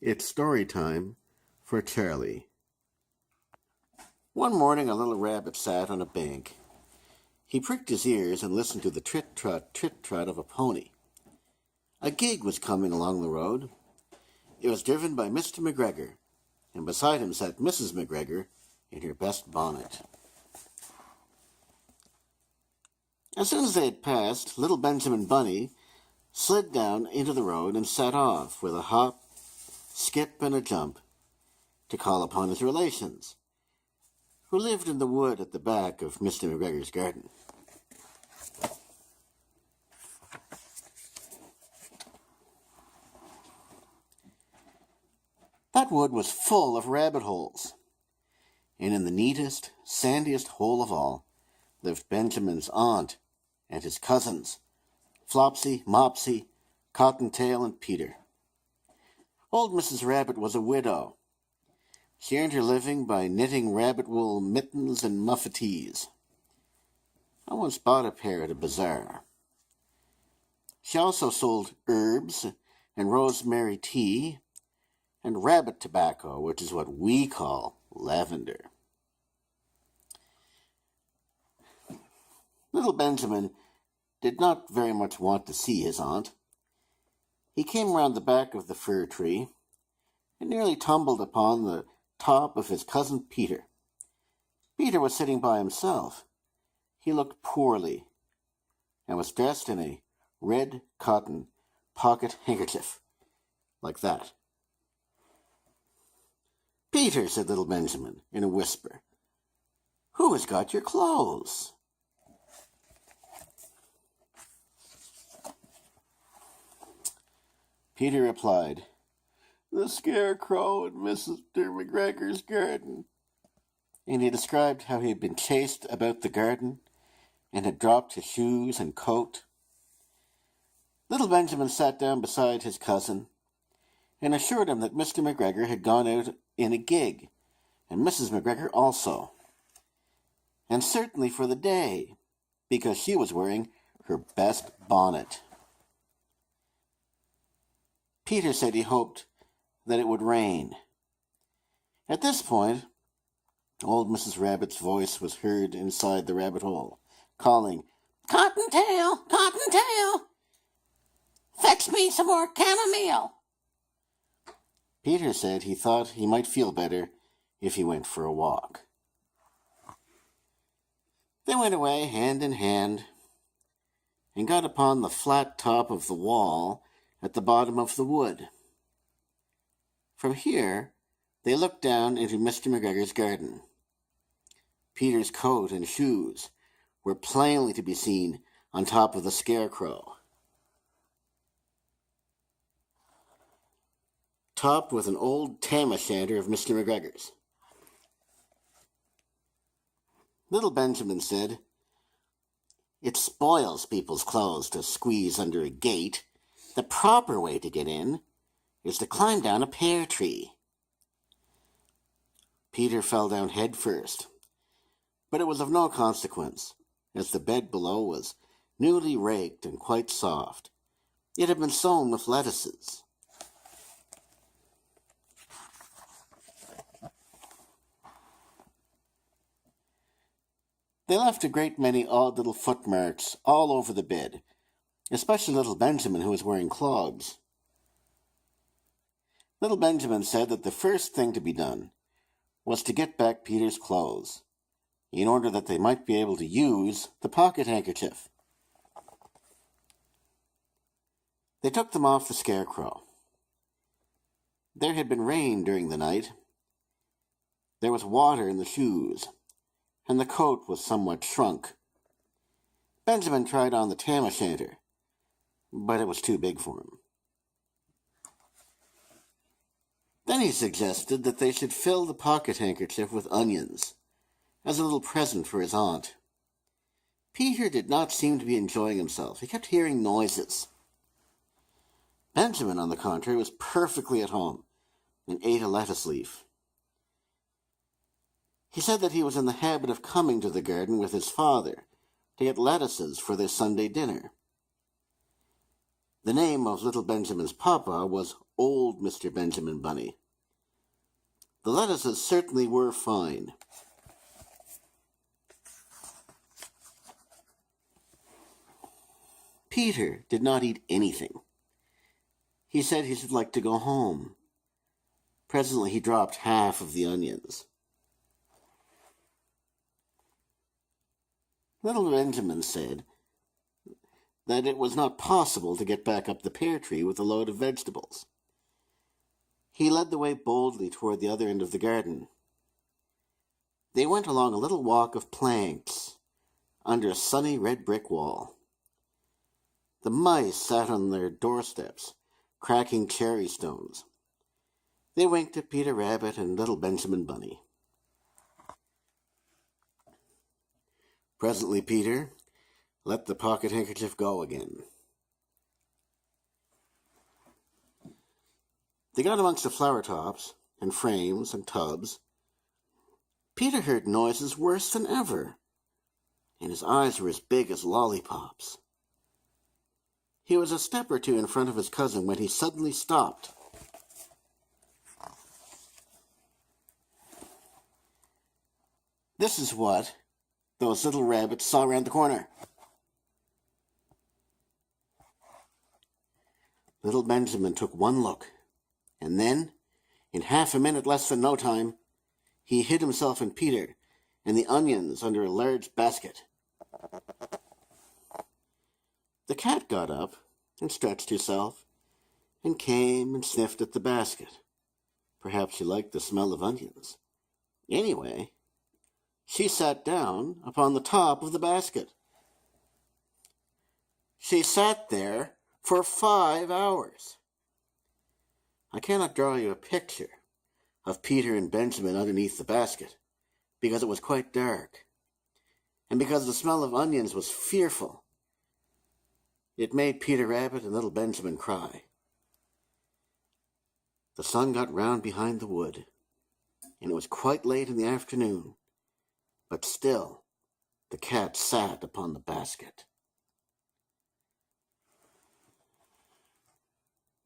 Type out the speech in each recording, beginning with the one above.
It's story time for Charlie. One morning a little rabbit sat on a bank. He pricked his ears and listened to the trit-trot of a pony. A gig was coming along the road. It was driven by Mr. McGregor, and beside him sat Mrs. McGregor in her best bonnet. As soon as they had passed, little Benjamin Bunny slid down into the road and set off with a hop, skip, and a jump to call upon his relations, who lived in the wood at the back of Mr. McGregor's garden. That wood was full of rabbit holes, and in the neatest, sandiest hole of all lived Benjamin's aunt and his cousins, Flopsy, Mopsy, Cottontail, and Peter. Old Mrs. Rabbit was a widow. She earned her living by knitting rabbit wool mittens and muffetees. I once bought a pair at a bazaar. She also sold herbs and rosemary tea and rabbit tobacco, which is what we call lavender. Little Benjamin did not very much want to see his aunt. He came round the back of the fir tree and nearly tumbled upon the top of his cousin Peter. Peter was sitting by himself. He looked poorly and was dressed in a red cotton pocket handkerchief, like that. "Peter," said little Benjamin in a whisper, "who has got your clothes?" Peter replied, "The scarecrow in Mr. McGregor's garden." And he described how he had been chased about the garden and had dropped his shoes and coat. Little Benjamin sat down beside his cousin and assured him that Mr. McGregor had gone out in a gig, and Mrs. McGregor also, and certainly for the day, because she was wearing her best bonnet. Peter said he hoped that it would rain. At this point, old Mrs. Rabbit's voice was heard inside the rabbit hole, calling, "Cottontail, Cottontail, fetch me some more chamomile." Peter said he thought he might feel better if he went for a walk. They went away hand in hand and got upon the flat top of the wall at the bottom of the wood. From here, they looked down into Mr. McGregor's garden. Peter's coat and shoes were plainly to be seen on top of the scarecrow, topped with an old tam-o'-shanter of Mr. McGregor's. Little Benjamin said, "It spoils people's clothes to squeeze under a gate. The proper way to get in is to climb down a pear tree." Peter fell down head first, but it was of no consequence, as the bed below was newly raked and quite soft. It had been sown with lettuces. They left a great many odd little footmarks all over the bed, especially little Benjamin, who was wearing clogs. Little Benjamin said that the first thing to be done was to get back Peter's clothes, in order that they might be able to use the pocket handkerchief. They took them off the scarecrow. There had been rain during the night. There was water in the shoes, and the coat was somewhat shrunk. Benjamin tried on the tam-o'-shanter, but it was too big for him. Then he suggested that they should fill the pocket handkerchief with onions, as a little present for his aunt. Peter did not seem to be enjoying himself. He kept hearing noises. Benjamin, on the contrary, was perfectly at home and ate a lettuce leaf. He said that he was in the habit of coming to the garden with his father to get lettuces for their Sunday dinner. The name of little Benjamin's papa was old Mr. Benjamin Bunny. The lettuces certainly were fine. Peter did not eat anything. He said he should like to go home. Presently he dropped half of the onions. Little Benjamin said that it was not possible to get back up the pear tree with a load of vegetables. He led the way boldly toward the other end of the garden. They went along a little walk of planks under a sunny red brick wall. The mice sat on their doorsteps, cracking cherry stones. They winked at Peter Rabbit and little Benjamin Bunny. Presently Peter let the pocket handkerchief go again. They got amongst the flower tops and frames and tubs. Peter heard noises worse than ever, and his eyes were as big as lollipops. He was a step or two in front of his cousin when he suddenly stopped. This is what those little rabbits saw around the corner. Little Benjamin took one look, and then, in half a minute less than no time, he hid himself and Peter and the onions under a large basket. The cat got up and stretched herself and came and sniffed at the basket. Perhaps she liked the smell of onions. Anyway, she sat down upon the top of the basket. She sat there for 5 hours. I cannot draw you a picture of Peter and Benjamin underneath the basket, because it was quite dark, and because the smell of onions was fearful. It made Peter Rabbit and little Benjamin cry. The sun got round behind the wood, and it was quite late in the afternoon, but still the cat sat upon the basket.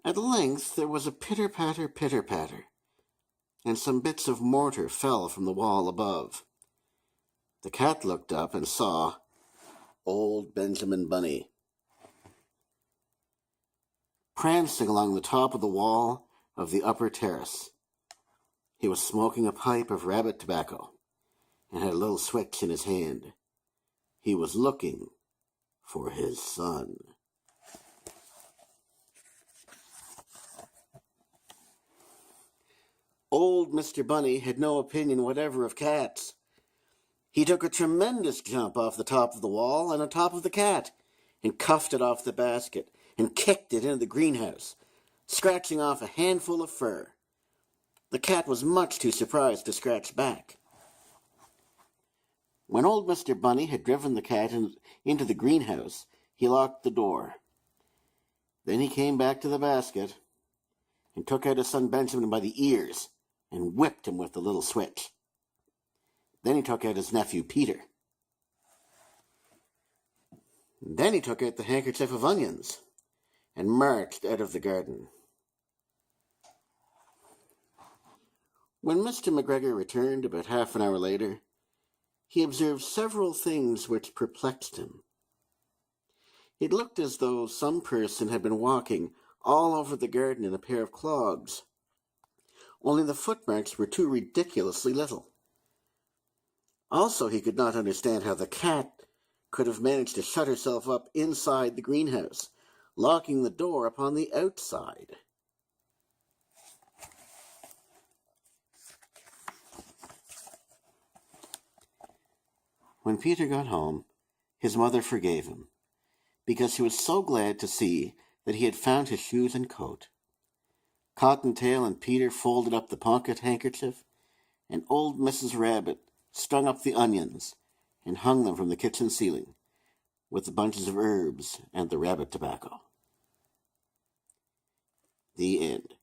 At length there was a pitter-patter, pitter-patter, and some bits of mortar fell from the wall above. The cat looked up and saw old Benjamin Bunny prancing along the top of the wall of the upper terrace. He was smoking a pipe of rabbit tobacco and had a little switch in his hand. He was looking for his son. Old Mr. Bunny had no opinion whatever of cats. He took a tremendous jump off the top of the wall and on top of the cat, and cuffed it off the basket, and kicked it into the greenhouse, scratching off a handful of fur. The cat was much too surprised to scratch back. When old Mr. Bunny had driven the cat into the greenhouse, he locked the door. Then he came back to the basket and took out his son Benjamin by the ears and whipped him with the little switch. Then he took out his nephew Peter. Then he took out the handkerchief of onions and marched out of the garden. When Mr. McGregor returned about half an hour later, he observed several things which perplexed him. It looked as though some person had been walking all over the garden in a pair of clogs, only the footmarks were too ridiculously little. Also, he could not understand how the cat could have managed to shut herself up inside the greenhouse, locking the door upon the outside. When Peter got home, his mother forgave him, because she was so glad to see that he had found his shoes and coat. Cottontail and Peter folded up the pocket handkerchief, and old Mrs. Rabbit strung up the onions and hung them from the kitchen ceiling with the bunches of herbs and the rabbit tobacco. The end.